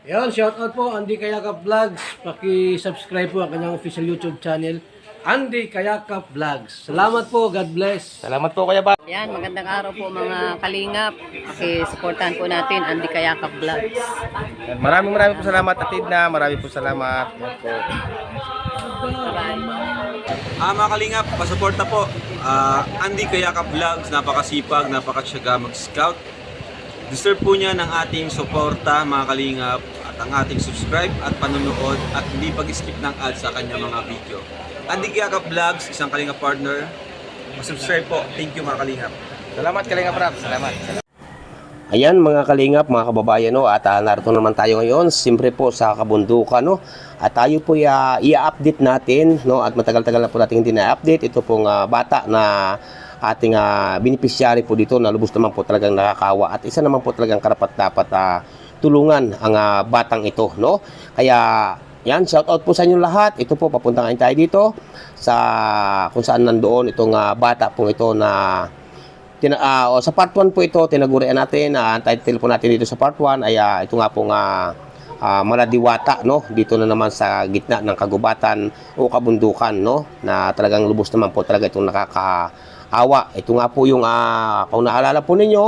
Yan, shout out po Andy Kayakap Vlogs. Paki-subscribe po ang kanyang official YouTube channel, Andy Kayakap Vlogs. Salamat po, God bless. Salamat po Kuya Bal. Yan, magandang araw po mga kalingap. Paki-supportahan po natin Andy Kayakap Vlogs. Maraming po salamat Atid na. Maraming po salamat. Yan po. Mga kalingap, pasuporta po. Andy Kayakap Vlogs, napakasipag, napakatyaga mag-scout. Deserve po niya ng ating suporta mga kalingap at ang ating subscribe at panonood at hindi pag-skip ng ads sa kanya mga video. Andy Kayakap Vlogs, isang kalingap partner. Subscribe po. Thank you mga kalingap. Salamat Kalingap Rap. Salamat. Ayan mga kalingap, mga kababayan, no, at narito naman tayo ngayon, siyempre po sa kabundukan, no, at tayo po i-update natin, no, at matagal-tagal na po natin hindi na-update, ito pong bata na ating beneficiary po dito na lubos naman po talagang nakakawa at isa naman po talagang karapat-dapat tulungan ang batang ito, no, kaya yan, shout out po sa inyo lahat. Ito po, papunta ngayon tayo dito sa kung saan nandoon itong bata pong ito na sa part 1 po ito, tinagurian natin, ang title po natin dito sa part 1 ay ito nga pong Maladiwata, no? Dito na naman sa gitna ng kagubatan o kabundukan, no? Na talagang lubos naman po talaga itong nakakaawa. Ito nga po yung kung naalala po ninyo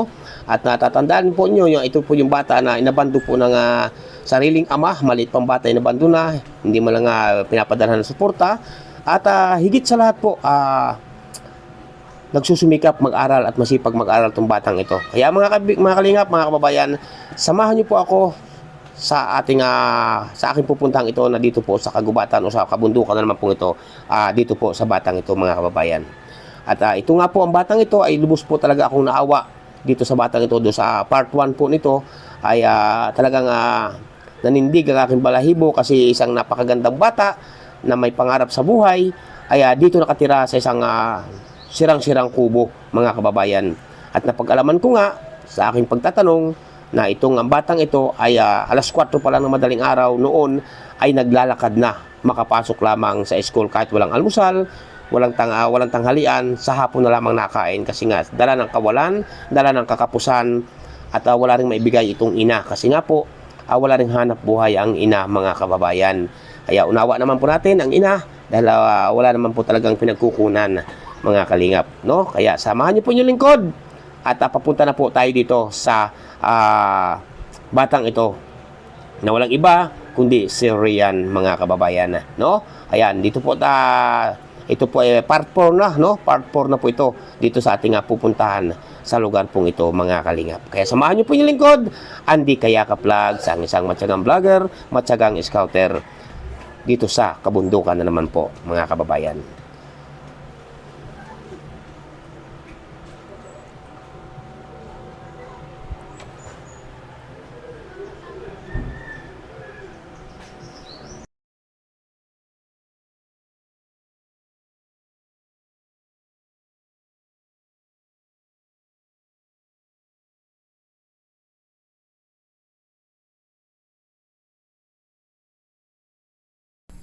at natatandaan po ninyo, ito po yung bata na inabando po ng sariling ama, maliit pang bata inabando na, hindi mo lang pinapadalhan ng suporta at higit sa lahat po nagsusumikap mag-aral at masipag mag-aral itong batang ito. Kaya mga kalingap, mga kababayan, samahan niyo po ako sa ating sa aking pupuntang ito na dito po sa kagubatan o sa kabundukan na naman po ito, dito po sa batang ito mga kababayan. At ito nga po ang batang ito ay lubos po talaga akong naawa dito sa batang ito. Do sa part 1 po nito ay talagang nanindig ang aking balahibo kasi isang napakagandang bata na may pangarap sa buhay ay dito nakatira sa isang sirang-sirang kubo mga kababayan. At napag-alaman ko nga sa aking pagtatanong na itong batang ito ay alas 4 pa lang ng madaling araw noon ay naglalakad na makapasok lamang sa school kahit walang almusal, walang tanghalian, sa hapon na lamang nakain kasi nga dala ng kawalan, dala ng kakapusan at wala ring maibigay itong ina kasi nga po wala ring hanap buhay ang ina mga kababayan. Kaya unawa naman po natin ang ina dahil wala naman po talagang pinagkukunan mga kalingap, no? Kaya samahan niyo po yung lingkod at papunta na po tayo dito sa batang ito na walang iba kundi si Rian mga kababayan, no? Ayan, dito po ito po part 4 na, no? Part 4 na po ito dito sa ating pupuntahan sa lugar pong ito mga kalingap. Kaya samahan niyo po yung lingkod, Andy Kayakap Vlogs, ang isang matyagang vlogger, matyagang scouter dito sa kabundukan na naman po mga kababayan.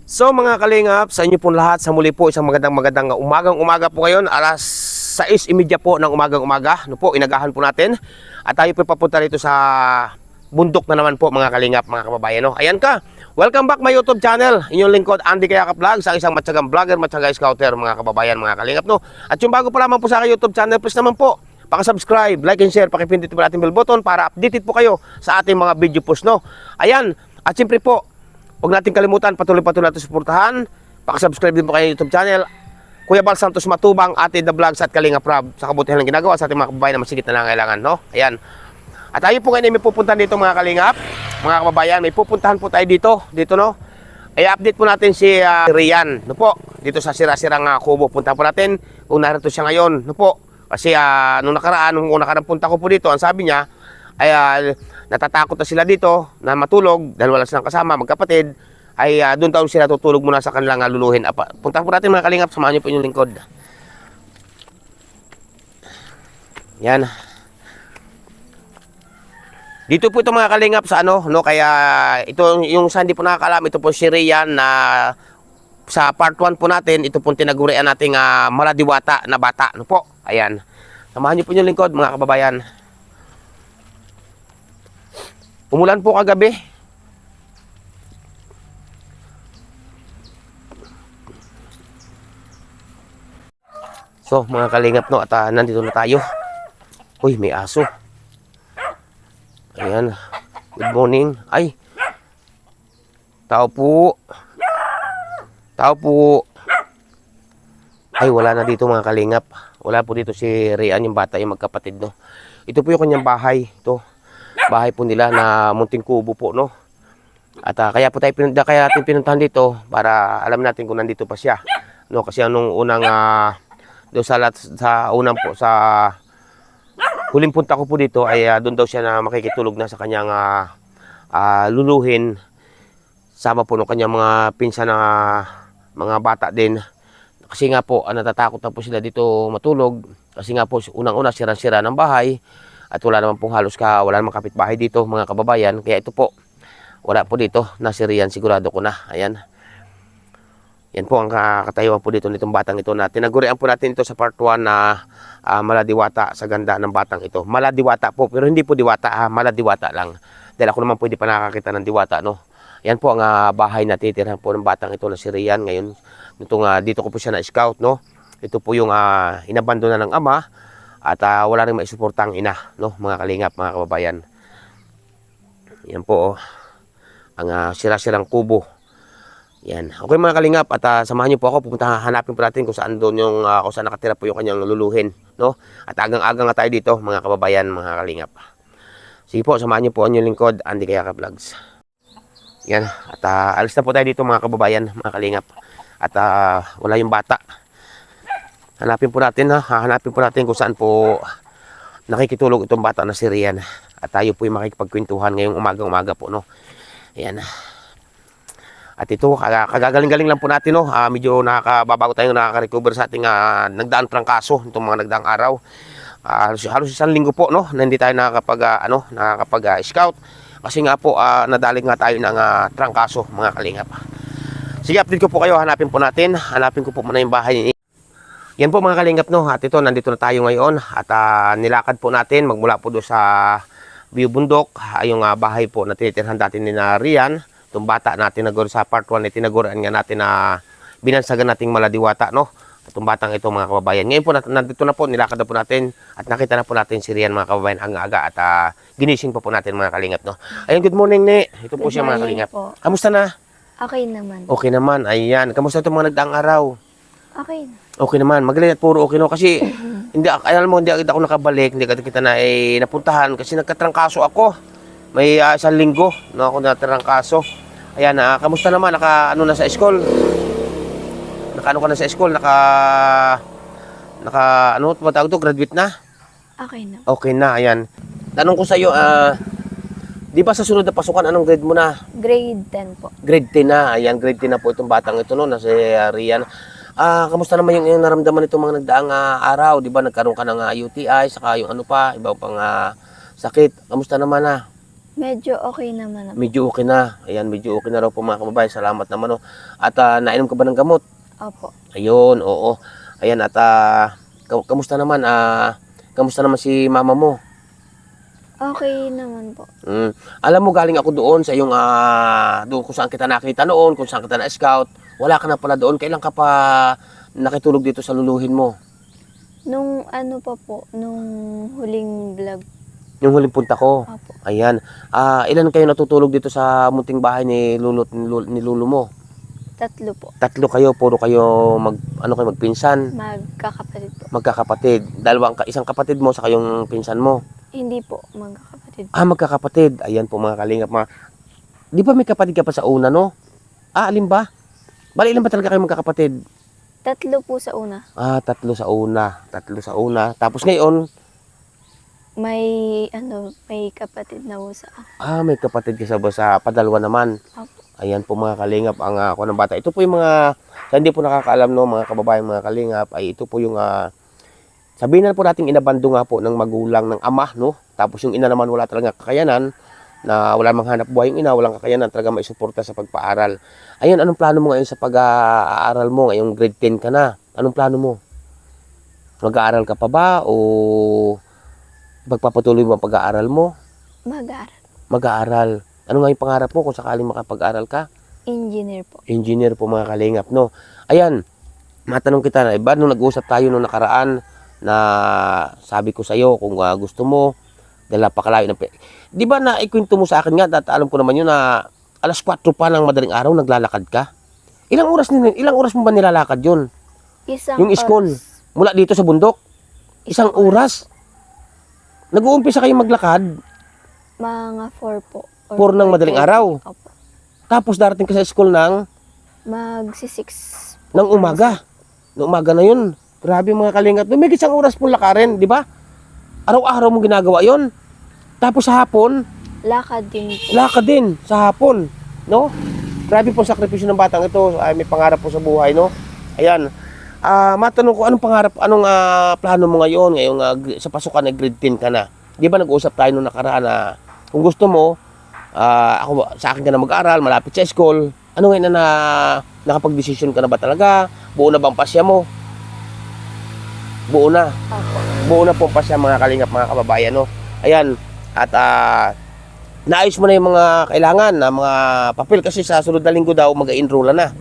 So mga kalingap, sa inyo po lahat, sa muli po isang magandang umaga po ngayon, alas 6:30 po ng umaga, no po, inagahan po natin. At tayo po papunta rito sa bundok na naman po mga kalingap, mga kababayan, no. Ayan ka, welcome back my YouTube channel, inyong lingkod Andy Kayakap Vlogs, ang isang matyagang vlogger, matyagang scouter mga kababayan, mga kalingap, no. At yung bago pa lamang po sa aking YouTube channel, please naman po, paki-subscribe, like and share, pakipindot po natin bell button para updated po kayo sa ating mga video post, no. Ayan, at siyempre po, huwag natin kalimutan, patuloy natin suportahan. Paki-subscribe din po kayo YouTube channel. Kuya Bal Santos Matubang, Atid the Vlogs at Kalingap Rab sa kabutihan ng ginagawa sa ating mga kababayan na masigit na nangangailangan, no? Ayan. At tayo po ngayon may pupuntahan dito mga kalingap, mga kababayan. May pupuntahan po tayo dito, no? Ay update po natin si Rian, no po? Dito sa sira-sirang kubo. Puntahan po natin kung narito siya ngayon, no po? Kasi nung nakaraan punta ko po dito, ang sabi niya ay natatakot na sila dito na matulog dahil wala silang kasama, magkapatid, ay doon taon sila tutulog muna sa kanilang luluhin. Punta po natin mga kalingap, samahan niyo po yung lingkod. Yan. Dito po ito mga kalingap sa no, kaya ito yung sa hindi po nakakalam, ito po si Rian na sa part 1 po natin, ito po tinagurian nating Maladiwata na bata, no po. Ayan. Samahan niyo po yung lingkod mga kababayan. Umulan po kagabi. So, mga kalingap, no, at nandito na tayo. Uy, may aso. Ayan. Good morning. Ay. Tao po. Tao po. Ay, wala na dito mga kalingap. Wala po dito si Rian, yung bata, yung magkapatid, no. Ito po yung kanyang bahay. Ito. Bahay po nila na munting kubo po, no. At kaya po tayo kaya natin pinuntahan dito para alam natin kung nandito pa siya. No, kasi nung unang doon sa unang po sa huling punta ko po dito ay doon daw siya na makikitulog na sa kanyang luluhin. Sama po ng kanyang mga pinsan na mga bata din. Kasi nga po natatakot na po sila dito matulog. Kasi nga po unang-una sira-sira ng bahay at wala naman pong wala namang kapitbahay dito mga kababayan. Kaya ito po, wala po dito, nasiriyan sigurado ko na. Ayan. Yan po ang katayuan po dito nitong batang ito na tinagurian po natin ito sa part 1 na maladiwata sa ganda ng batang ito. Maladiwata po, pero hindi po diwata, maladiwata lang. Dahil ako naman pwede pa nakakita ng diwata, no. Yan po ang bahay na titirhan po ng batang ito na si Rian. Ngayon, dito ko po siya na-scout, no. Ito po yung inabandona ng ama at wala rin maisuportang ina, no, mga kalingap, mga kababayan. Yan po, ang sira-sirang kubo. Yan. Okay mga kalingap, at samahan niyo po ako, hanapin po natin kung saan doon yung kung saan nakatira po yung kanyang luluhin, no? At agang-agang nga tayo dito, mga kababayan, mga kalingap. Sige po, samahan niyo po ang inyong lingkod, Andy Kayaka Vlogs. Yan. At alis na po tayo dito, mga kababayan, mga kalingap. At wala yung bata. Hanapin po natin, hanapin po natin kung saan po nakikitulog itong bata na si Rian. At tayo po yung makikipagkwentuhan ngayong umagang-umaga po, no? Ayan. At ito, kagagaling-galing lang po natin, no? Medyo nakakababago tayong nakaka-recover sa ating nagdaang trangkaso, itong mga nagdaang araw. Halos isang linggo po, no? Na hindi tayo nakakapag-scout. Kasi nga po, nadaling nga tayo ng trangkaso, mga kalingap. Sige, update ko po kayo. Hanapin po natin. Hanapin ko po muna yung bahay. Yan po mga kalingap, no? At ito, nandito na tayo ngayon. At nilakad po natin, magmula po doon sa View Bundok, yung bahay po na tinitirhan natin ni Rian. Itong bata natin sa part 1 ay tinaguran nga natin na binansagan nating maladiwata, no? Itong batang ito mga kababayan. Ngayon po nandito na po, nilakad na po natin at nakita na po natin si Rian mga kababayan ang aga at ginising pa po natin mga kalingap, no? Ayun, good morning, Ne. Ito po siya mga kalingap. Po. Kamusta na? Okay naman. Okay naman, ayan. Kamusta itong mga nagdaang araw? Okay na. Okay naman, magaling at puro okay, no? Kasi hindi ako nakabalik, hindi kita na napuntahan kasi nagkatrangkaso ako. May isang linggo no ako natrangkaso. Ayan, kamusta naman? Ano na sa school? Ano ka na sa school? Ano tawag to? Graduate na? Okay na. Okay na, ayan. Tanong ko sa iyo, di ba sa sunod na pasukan, anong grade mo na? Grade 10 po. Grade 10 na, ayan, grade 10 na po itong batang ito, no, na si Rian. Kamusta naman yung naramdaman nitong mga nagdaang araw? Di ba nagkaroon ka ng UTI, saka yung ano pa, iba pang sakit. Kamusta naman na? Medyo okay naman. Medyo okay na. Ayan, medyo okay na raw po mga kababayan. Salamat naman, no. At nainom ka ba ng gamot? Opo. Ayun, oo. Ayan, at kamusta naman? Kamusta naman si mama mo? Okay naman po. Alam mo, galing ako doon sa iyong, doon kung saan kita nakita noon, kung saan kita na-scout. Wala ka na pala doon. Kailan ka pa nakitulog dito sa luluhin mo? Nung ano pa po, nung huling vlog. Yung huling punta ko? Opo. Ayan. Ilan kayo natutulog dito sa munting bahay ni Lulu mo? 3 po. 3 kayo, puro kayo magpinsan. Magkakapatid po. Magkakapatid. Isang kapatid mo sa kayong pinsan mo. Hindi po, magkakapatid. Magkakapatid. Ayan po mga kalingap. Di ba may kapatid ka pa sa una, no? Alin ba? Bali, ilan ba talaga kayo magkakapatid? 3 po sa una. 3 sa una. 3 sa una. Tapos ngayon, May kapatid na po sa may kapatid ka sa padalwa naman. Opo. Ayan po mga kalingap ang ako ng bata. Ito po yung mga, sa hindi po nakakaalam, no, mga kababayan, mga kalingap, ay ito po yung, sabihin na po natin inabando nga po ng magulang ng ama, no? Tapos yung ina naman wala talaga kakayanan, na wala mang hanap buhay yung ina, walang kakayanan talaga maisuporta sa pagpaaral. Ayun, anong plano mo ngayon sa pag-aaral mo? Ngayong grade 10 ka na. Anong plano mo? Mag-aaral ka pa ba? O pagpapatuloy mo ang pag-aaral mo? Mag-aaral. Mag-aaral. Ano nga yung pangarap mo kung sakaling makapag-aaral ka? Engineer po. Engineer po mga kalingap, no? Ayan. matanong kita na iba, nung nag-uusap tayo nung nakaraan na sabi ko sa iyo kung gusto mo, dahil napakalayo ng di ba na ikwento mo sa akin nga, at alam ko naman yun na alas 4 pa ng madaling araw naglalakad ka. Ilang oras mo ba nilalakad yun? Isang Yung school, oras. mula dito sa bundok? Isang oras? Nag-uumpisa kayo maglakad, Mga 4 po. 4 ng madaling araw. Opo. Tapos darating ka sa school ng Magsi-6 ng umaga. Ng umaga na yun. Grabe mga kalingap. May isang oras pong lakarin, di ba? Araw-araw mong ginagawa yon. Tapos sa hapon, Lakad din po. lakad din sa hapon. No? Grabe pong sakripisyo ng batang ito. Ay, may pangarap po sa buhay, no? Ayan. Matanong ko, anong pangarap, anong plano mo ngayon? Ngayong sa pasukan, grade 10 ka na. Di ba nag-usap tayo nung nakaraan na kung gusto mo, ako, sa akin ka na mag-aral, malapit sa school. Ano ngayon na nakapag-desisyon ka na ba talaga? Buo na bang pasya mo? Buo na. Opo. Buo na po pasya mga kalingap, mga kababayan, no? Ayan. At naayos mo na yung mga kailangan na mga papel kasi sa sunod na linggo daw mag-enroll na.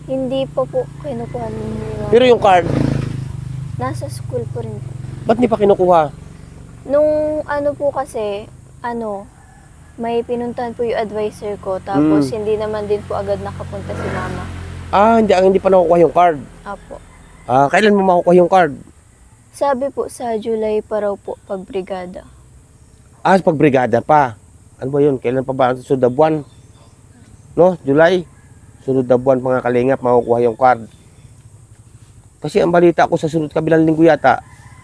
Hindi po kinukuha nila. Pero yung card, Nasa school po rin po. ba't di pa kinukuha? Nung ano po kasi, may pinuntahan po yung advisor ko. Tapos hindi naman din po agad nakapunta si mama. Hindi pa nakukuha yung card. Apo. Kailan mo makukuha yung card? Sabi po sa July pa raw po pag brigada. Pag brigada pa. Ano ba yun? Kailan pa ba? Sunod na buwan? No? July? Sunod na buwan mga kalingap, makukuha yung card. Kasi ang balita ko sa sunod kabilang linggo yata,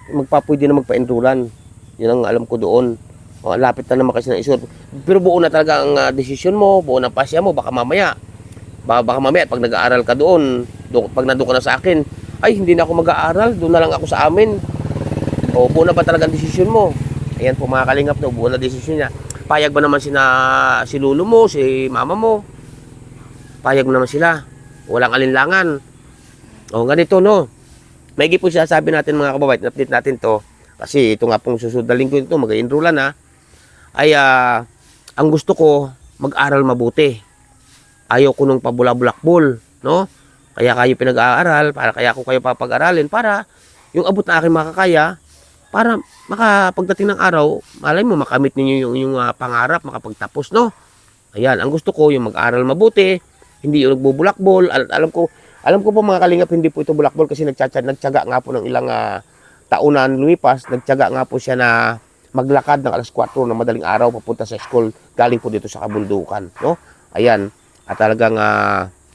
pwede na magpa-enrollan. Yun ang alam ko doon. Lapit na naman kasi na isur. Pero buo na talaga ang desisyon mo, buo na pasya mo, baka mamaya pag nag-aaral ka doon, pag nandun ka na sa akin, ay hindi na ako mag-aaral, doon na lang ako sa amin. Buo na ba talaga ang desisyon mo? Ayan po mga kalingap, no, buo na desisyon niya. Payag ba naman si lolo mo, si mama mo? Payag mo naman sila. Walang alinlangan. Ganito, no. May po sinasabi natin mga kababayan, update natin to. Kasi ito nga pong susunod na linggo ito, mag-enrollan na. Ay, ang gusto ko, mag-aral mabuti. Ayaw ko nung pabulabulakbol, no? Kaya kayo pinag-aaral, kaya ko kayo papag-aralin para yung abot na aking makakaya, para makapagdating ng araw, malay mo, makamit ninyo yung pangarap, makapagtapos, no? Ayan, ang gusto ko, yung mag-aral mabuti, hindi yung nagbubulakbol. Alam ko po mga kalingap, hindi po ito bulakbol kasi nagtyaga nga po ng ilang taunan lumipas, nagtyaga nga po siya na maglakad ng alas 4 ng madaling araw papunta sa school, galing po dito sa kabundukan, no? Ayan, at talagang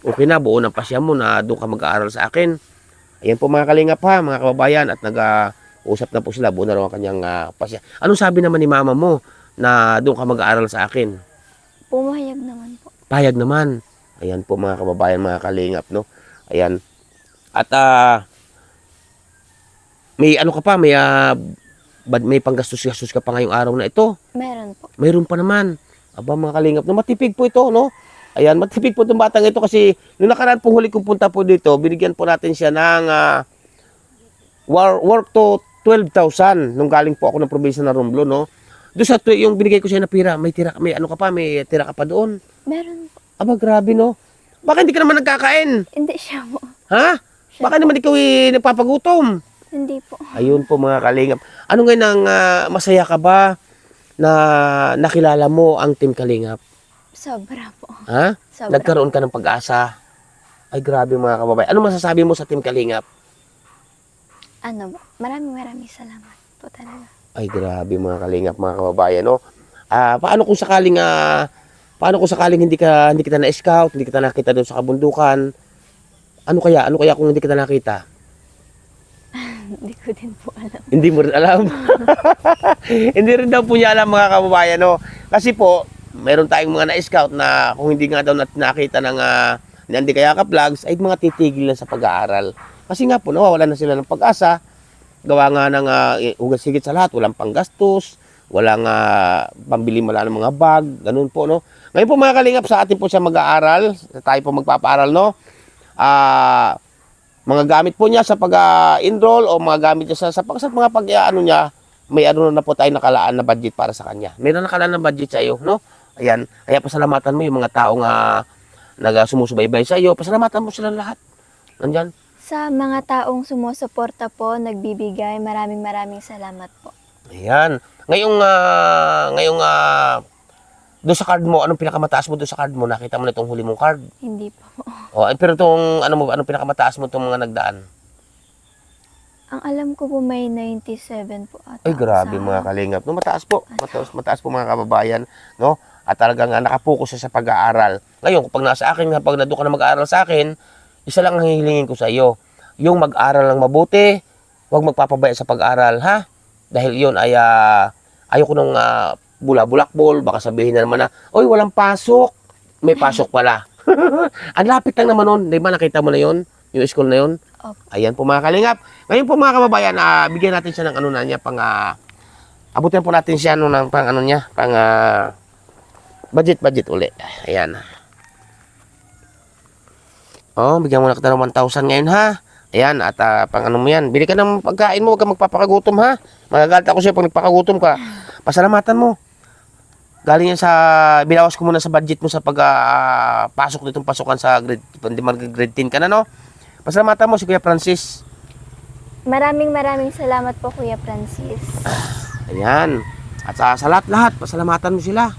okay na, buo ng pasya mo na doon ka mag-aaral sa akin. Ayan po mga kalingap ha, mga kababayan, at nag-usap na po sila, buo na raw ang kanyang pasya. Anong sabi naman ni mama mo na doon ka mag-aaral sa akin? Pumayag naman po. Payag naman. Ayan po mga kababayan, mga kalingap, no? Ayan. At may ano ka pa, may panggastos-gastos ka pa ngayong araw na ito. Meron po. Mayroon pa naman. Aba mga kalingap, no, matipid po ito, no? Ayan, matipid po itong batang ito kasi nung nakaraan pong huli kong punta po dito, binigyan po natin siya ng work to 12,000 nung galing po ako ng probinsya na Romblon, no? Doon sa yung binigay ko siya na pira, may tira ka pa doon. Meron po. Aba grabe, no? Baka hindi ka naman nagkakain. Hindi siya po. Ha? Baka naman ikaw nagpapagutom. Hindi po. Ayun po mga kalingap. Ano ngayon ang masaya ka ba na nakilala mo ang Team Kalingap? Sobra po. Ha? Sobra. Nagkaroon ka ng pag-asa. Ay grabe mga kababayan. Ano masasabi mo sa Team Kalingap? Maraming salamat po talaga. Ay grabe mga Kalingap, mga kababayan, no? Paano kung sakaling hindi kita na-scout, hindi kita nakita doon sa kabundukan? Ano kaya kung hindi kita nakita? Hindi ko din po alam. Hindi mo rin alam. Hindi rin daw po niya alam mga kababayan, no? Kasi po, meron tayong mga na-scout na kung hindi nga daw nakita ng ni Andy Kayakap Vlogs, ay mga titigil na sa pag-aaral. Kasi nga po, nawawalan na sila ng pag-asa. Gawa nga ng hugas-higit sa lahat, walang panggastos, walang pambili mala ng mga bag, ganun po, no? Ngayon po mga kalingap, sa atin po siya mag-aaral, tayo po magpapaaral, no? Mga gamit po niya sa pag-enroll o mga gamit niya sa mga pag-ano niya, may ano na po tayo nakalaan na budget para sa kanya. Mayroon nakalaan na budget sa iyo, no? Ayan, kaya pasalamatan mo yung mga taong sumusubaybay sa iyo, pasalamatan mo sila lahat. Nandyan. Sa mga taong sumusuporta po, nagbibigay, maraming salamat po. Ayan. Ngayong doon sa card mo, anong pinakamataas mo doon sa card mo? Nakita mo na itong huli mong card? Hindi po. Pero itong, anong pinakamataas mo itong mga nagdaan? Ang alam ko po may 97 po ata. Ay, grabe sa- mga kalingap. No, mataas po. Mataas po mga kababayan. No? At talagang nakapokus siya sa pag-aaral. Ngayon, kapag nasa akin, kapag nandun ka na mag-aaral sa akin, isa lang ang hihilingin ko sa iyo. Yung mag-aral ng mabuti, huwag magpapabaya sa pag-aral, ha? Dahil yun ay, ayoko nung bula-bulakbol, baka sabihin na naman na, oy, walang pasok. May pasok pala. Ang lapit lang naman nun. Di ba nakita mo na yun? Yung school na yun? Opo. Ayan po mga kalingap. Ngayon po mga kababayan, bigyan natin siya ng ano na niya, abutin po natin siya ng budget uli. Ayan. Bigyan mo na kita ng 1,000 ngayon, ha? Ayan, at pang ano mo yan. Bili ka ng pagkain mo, huwag kang magpapakagutom, ha? Magagalit ako sa'yo pag nagpakagutom ka. Pasalamatan mo. Galing yan sa, binawas ko muna sa budget mo sa pasok ditong pasukan sa grade 10 ka na, no? Pasalamatan mo si Kuya Francis. Maraming salamat po, Kuya Francis. Ayan. At sa lahat, pasalamatan mo sila.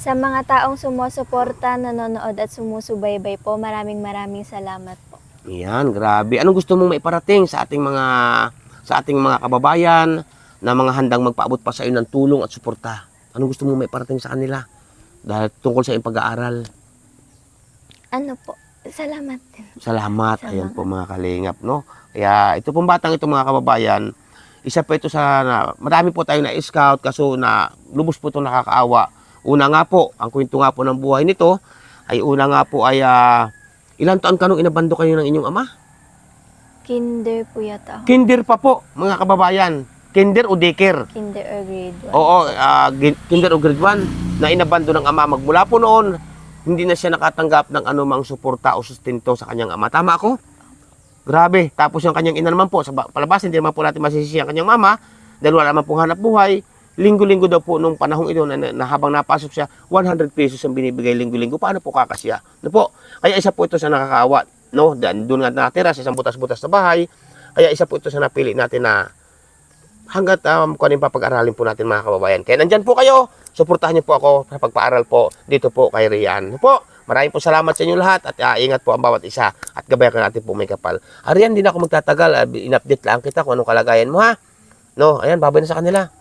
Sa mga taong sumusuporta, nanonood at sumusubaybay po, maraming salamat po. Ayan, grabe. Anong gusto mong maiparating sa ating mga kababayan na mga handang magpaabot pa sa iyo ng tulong at suporta? Anong gusto mong maiparating sa kanila? Dahil tungkol sa iyong pag-aaral. Ano po? Salamat din. Salamat. Ayan po mga kalingap, no? Kaya ito pong batang ito mga kababayan, isa pa ito marami po tayo na-scout kaso na lubos po itong nakakaawa. Una nga po, ang kwento nga po ng buhay nito, ay ilang taon ka nung inabando kayo ng inyong ama? Kinder po yata ako. Kinder pa po, mga kababayan. Kinder o daycare? Kinder or grade 1. Oo, kinder o grade 1 na inabando ng ama. Magmula po noon, hindi na siya nakatanggap ng anumang suporta o sustento sa kanyang ama. Tama ako? Grabe. Tapos yung kanyang ina naman po, sa palabas, hindi naman po natin masisisi ang kanyang mama dahil wala naman pong hanap buhay. Linggo-linggo daw po nung panahong ito na habang napasok siya, 100 pesos ang binibigay linggo-linggo. Paano po kakasya? No po? Kaya isa po ito sa nakakawa. No? Doon nga natira sa isang butas-butas na bahay. Kaya isa po ito sa napili natin na hanggat kung anong papag-aralin po natin mga kababayan. Kaya nandyan po kayo. Suportahan niyo po ako sa pagpaaral po dito po kay Rian. No po? Maraming po salamat sa inyo lahat at ingat po ang bawat isa at gabayan ka natin po may kapal. Rian, hindi na ako magtatagal. In-update lang kita kung anong kalagayan mo, ha? No? Ayan, babay na sa kanila.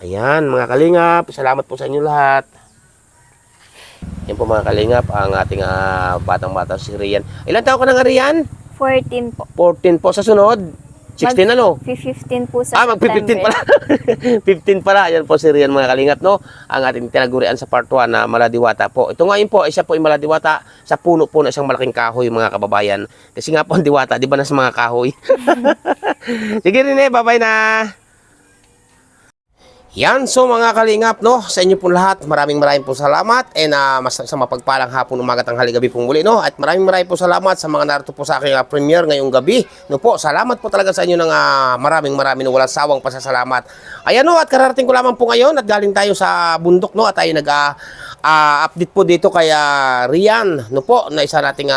Ayan, mga kalingap, salamat po sa inyo lahat. Yan po mga kalingap, ang ating batang-bata si Rian. Ilan taon ka na nga, Rian? 14 po. 14 po. Sa sunod, 16 ano? 15 po sa Mag-15 September. pala. 15 pala. Ayan po si Rian mga kalingap, no? Ang ating tinagurian sa part 1 na maladiwata po. Ito ngayon po, isa po yung maladiwata sa puno po na isang malaking kahoy mga kababayan. Kasi nga po ang diwata, di ba nasa mga kahoy? Sige rin bye-bye na. Yan, so mga kalingap, no, sa inyo po lahat, maraming po salamat and sa mapagpalang hapon, umaga, tanghali, gabi pong muli, no, at maraming po salamat sa mga narito po sa aking premiere ngayong gabi, no po, salamat po talaga sa inyo ng maraming no, walang sawang pasasalamat. Ayan, no, at kararating ko lamang po ngayon at galing tayo sa bundok, no, at tayo update po dito kay Rian, no po, na isa nating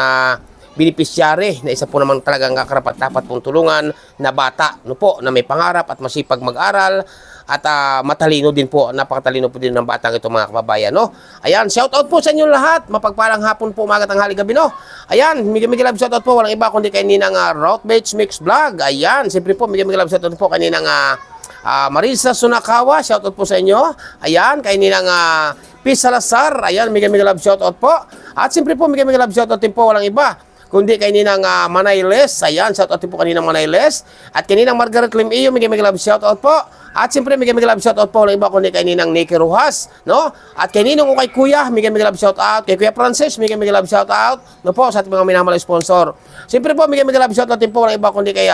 beneficiary, na isa po naman talagang karapat-dapat pong tulungan na bata, no po, na may pangarap at masipag mag-aral. At matalino din po, napakatalino po din ng batang ito mga kababayan, no? Ayan, shout out po sa inyo lahat. Mapagpalang hapon po, umaga, tanghali, gabi, no? Ayan, migi love shout out po, walang iba kundi kay Ninang Route Beach Mix Vlog. Ayan, siyempre po, migi love shout out po kay Ninang Marisa Sunakawa, shout out po sa inyo. Ayan, kay Ninang Peace Salazar. Ayan, migi love shout out po. At siyempre po, migi love shout out din po, walang iba kundi kay Ninang Manayles. Ayan, shout out din po kaninang Manayles. At kaninang Margaret Lim Iyo, migi love shout out po. At siyempre, migi love shout out po walang iba kundi kay Ninang Nikki Rojas, no? At kay Ninong o kay Kuya, migi love shout out. Kay Kuya Francis, migi love shout out. No po, sa ating mga minamahal sponsor. Siyempre po, migi love shout out din po walang iba kundi kay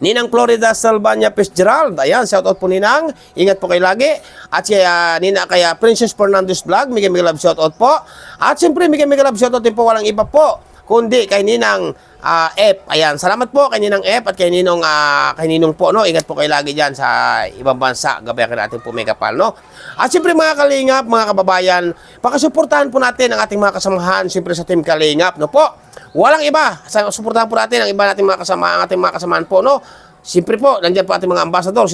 Ninang Florida Salvania Fitzgerald. Ayan, shout out po Ninang. Ingat po kayo lagi. At kaya Princess Fernandez Vlog, migi love shout out po. At siyempre, migi love shout out din po walang iba po kundi kay Ninang F. Ayan, salamat po kay Ninang F at kay Ninong po, no? Ingat po kayo lagi dyan sa ibang bansa, gabayan natin po Megapal, no? At siyempre mga kalingap, mga kababayan, pakasuportahan po natin ang ating mga kasamahan, siyempre sa Team Kalingap, no po? Walang iba, suportahan po natin ang iba nating mga kasama, ang ating mga kasamaan po, no? Siyempre po, nandiyan po ating mga ambassador,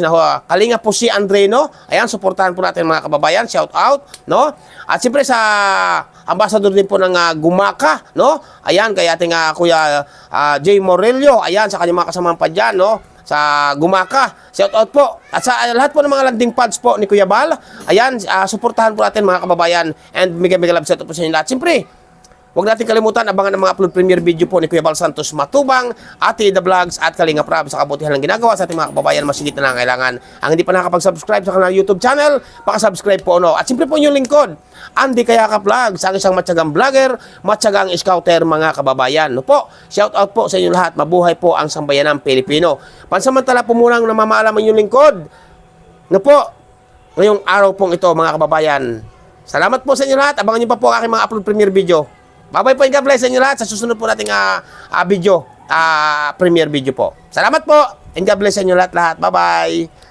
Kalingap po si Andre, no? Ayan, suportahan po natin mga kababayan, shout out, no? At siyempre sa ambassador din po ng Gumaka, no? Ayan, kay ating Kuya Jay Morelio, ayan, sa kanyang mga kasamahan pa dyan, no? Sa Gumaka, shout out po. At sa lahat po ng mga landing pads po ni Kuya Bal, ayan, suportahan po natin mga kababayan, and mega love shout out po sa inyo lahat. Siyempre, huwag natin kalimutan, abangan ang mga upload premiere video po ni Kuya Bal Santos Matubang, Ate The Vlogs at Kalinga Prab sa kabutihan ng ginagawa sa ating mga kababayan masigit na nangangailangan. Ang hindi pa nakakapag-subscribe sa kanilang YouTube channel, pakasubscribe po, no? At siyempre po yung lingkod, Andy Kayaka Vlogs, ang isang matyagang vlogger, matyagang scouter mga kababayan, no po? Shout out po sa inyo lahat, mabuhay po ang sambayanang Pilipino. Pansamantala po munang namamaalam yung lingkod, no po? Ngayong araw pong ito mga kababayan. Salamat po sa inyo lahat, abangan niyo pa po ang aking mga upload premiere video. Bye-bye po and God bless sa inyo lahat sa susunod po nating video, premiere video po. Salamat po and God bless sa inyo lahat. Bye-bye.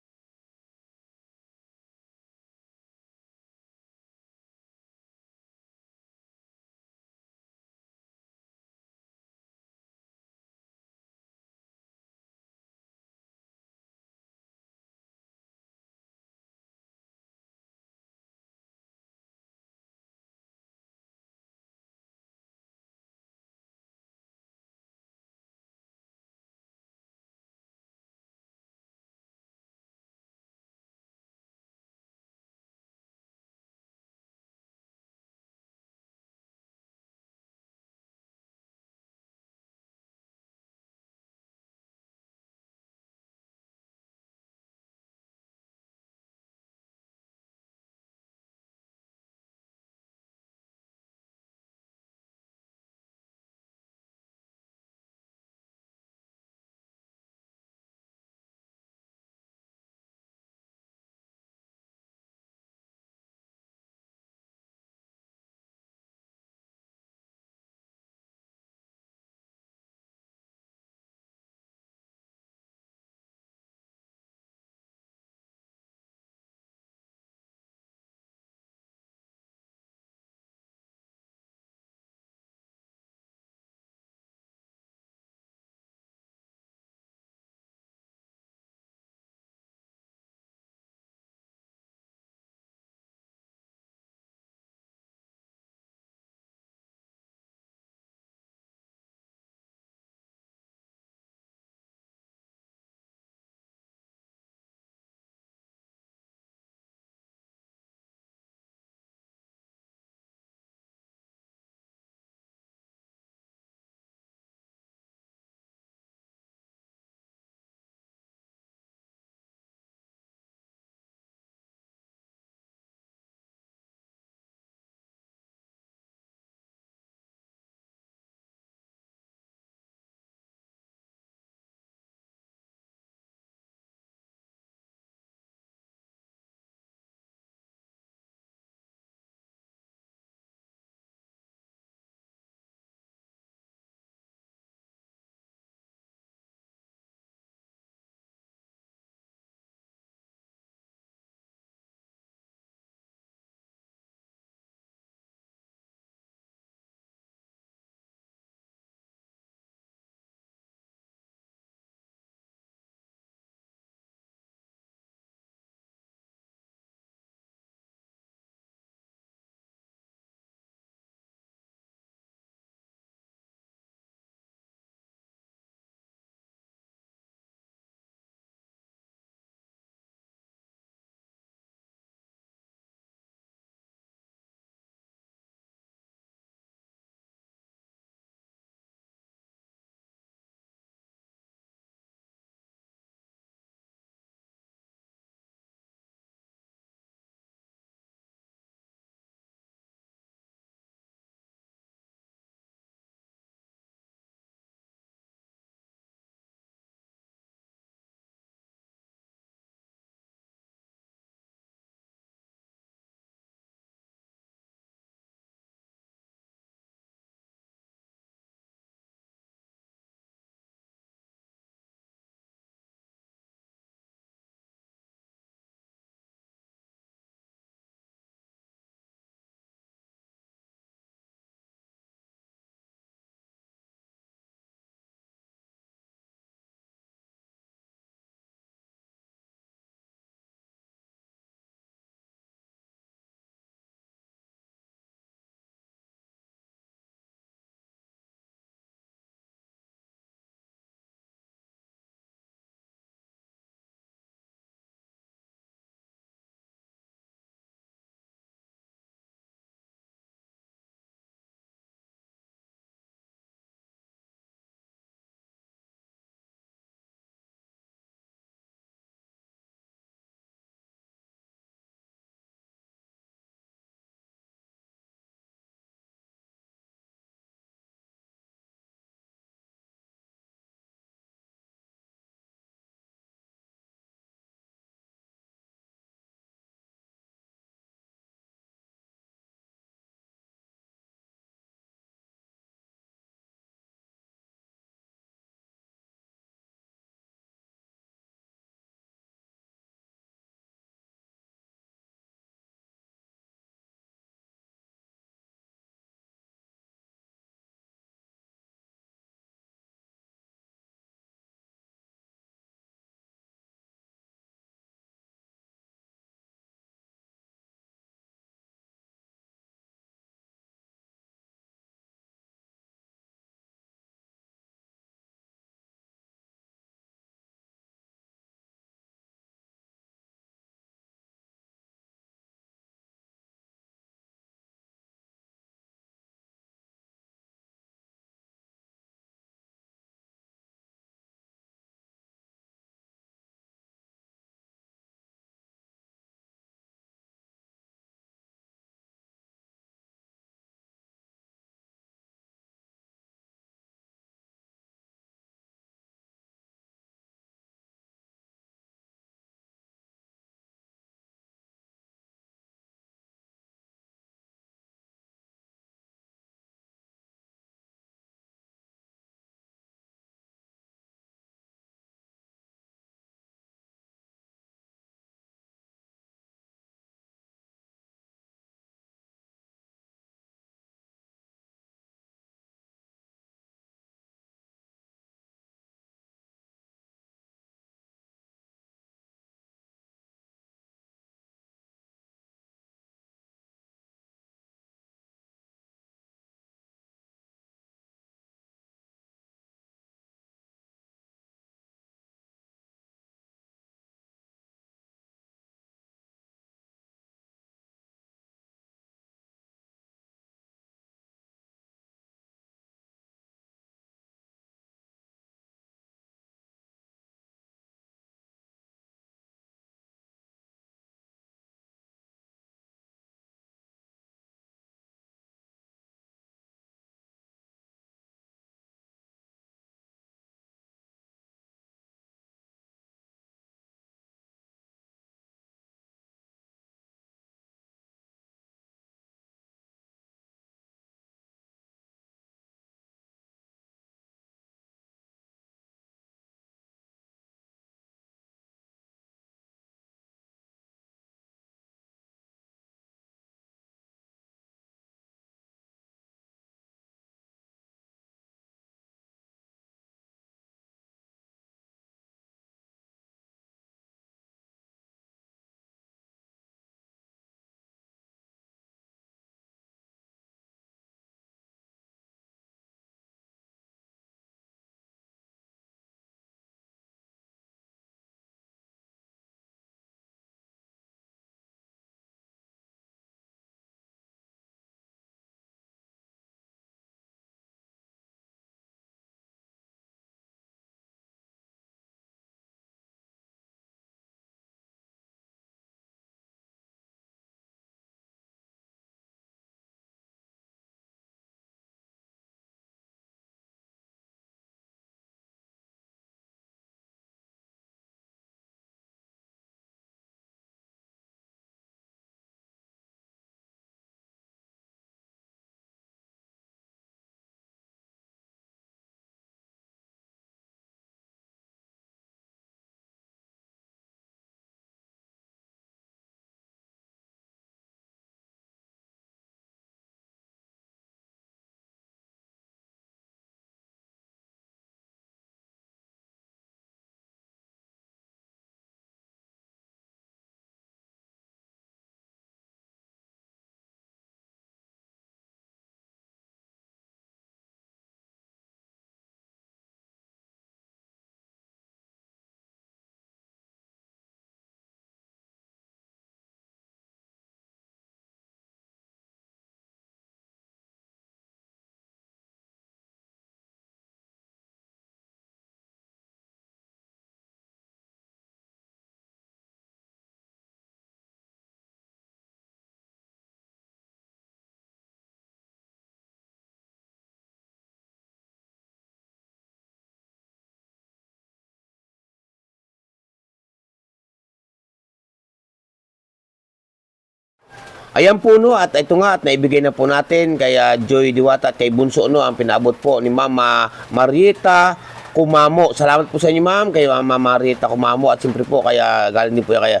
Ayan po no, at ito nga, at naibigay na po natin kay Joy Diwata at kay Bunso no, ang pinaabot po ni Mama Marieta Kumamo. Salamat po sa inyo ma'am, kay Mama Marieta Kumamo, at siyempre po kaya galing din po yan kaya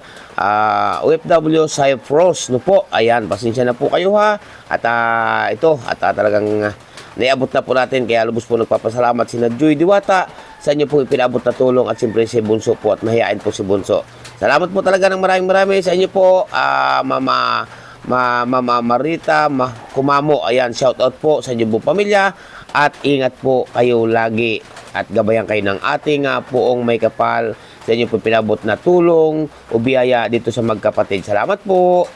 OFW Cypros no po. Ayan, pasensya na po kayo ha. At ito, at talagang naiabot na po natin, kaya lubos po nagpapasalamat si Joy Diwata sa inyo po pinabot na tulong, at siyempre si Bunso po, at mahihain po si Bunso. Salamat po talaga ng maraming sa inyo po, Mama Marita Kumamo. Ayan, shout out po sa inyo po pamilya, at ingat po kayo lagi, at gabayan kayo ng ating poong may kapal sa inyo po pinabot na tulong o biyaya dito sa magkapatid. Salamat po.